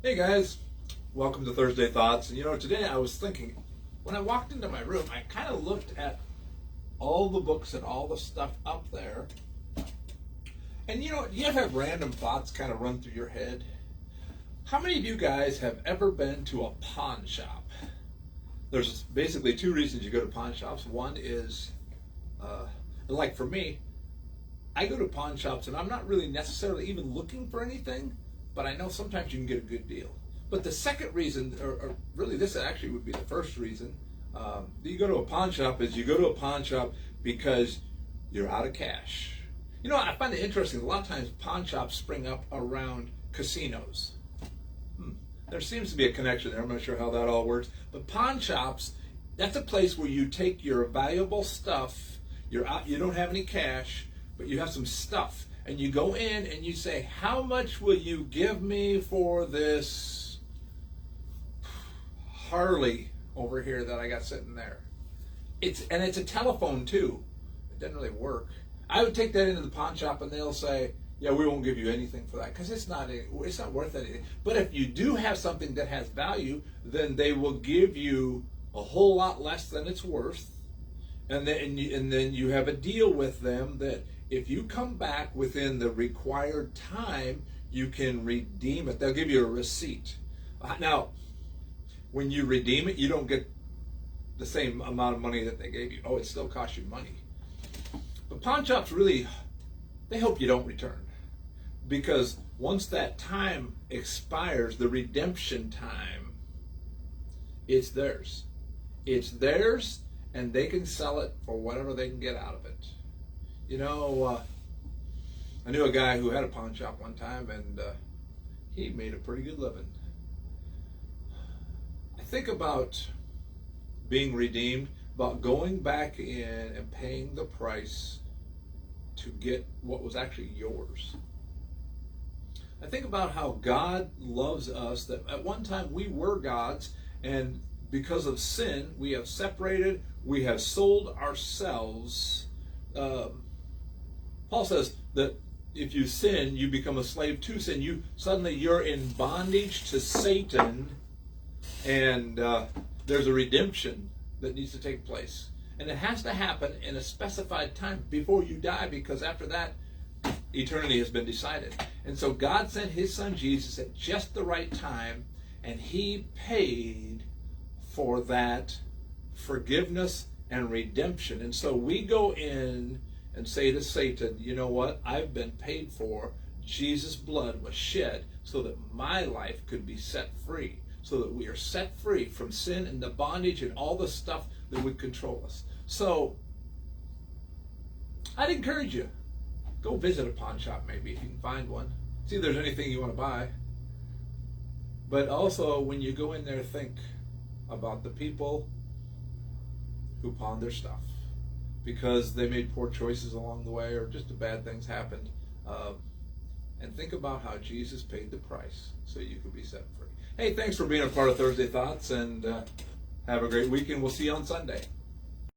Hey guys, welcome to Thursday Thoughts. And today I was thinking, when I walked into my room, I kind of looked at all the books and all the stuff up there. And you ever have random thoughts kind of run through your head? How many of you guys have ever been to a pawn shop? There's basically two reasons you go to pawn shops. One is, like for me, I go to pawn shops and I'm not really necessarily even looking for anything, but I know sometimes you can get a good deal. But the second reason, or really this actually would be the first reason, that you go to a pawn shop is you go to a pawn shop because you're out of cash. I find it interesting. A lot of times pawn shops spring up around casinos. There seems to be a connection there. I'm not sure how that all works. But pawn shops, that's a place where you take your valuable stuff. You don't have any cash, but you have some stuff. And you go in and you say, how much will you give me for this Harley over here that I got sitting there? It's a telephone too. It doesn't really work. I would take that into the pawn shop and they'll say, yeah, we won't give you anything for that because it's not worth anything. But if you do have something that has value, then they will give you a whole lot less than it's worth. And then you have a deal with them that if you come back within the required time, you can redeem it. They'll give you a receipt. Now, when you redeem it, you don't get the same amount of money that they gave you. Oh, it still costs you money. But pawn shops really, they hope you don't return. Because once that time expires, the redemption time, it's theirs. It's theirs, and they can sell it for whatever they can get out of it. I knew a guy who had a pawn shop one time, and he made a pretty good living. I think about being redeemed, about going back in and paying the price to get what was actually yours. I think about how God loves us, that at one time we were God's, and because of sin, we have separated, we have sold ourselves. Paul says that if you sin, you become a slave to sin. You're in bondage to Satan, and there's a redemption that needs to take place. And it has to happen in a specified time before you die, because after that, eternity has been decided. And so God sent his son Jesus at just the right time, and he paid for that forgiveness and redemption. And so we go in and say to Satan, you know what? I've been paid for. Jesus' blood was shed so that my life could be set free, so that we are set free from sin and the bondage and all the stuff that would control us. So I'd encourage you, go visit a pawn shop maybe if you can find one. See if there's anything you want to buy. But also when you go in there, think about the people who pawned their stuff because they made poor choices along the way or just bad things happened. And think about how Jesus paid the price so you could be set free. Hey, thanks for being a part of Thursday Thoughts, and have a great weekend. We'll see you on Sunday.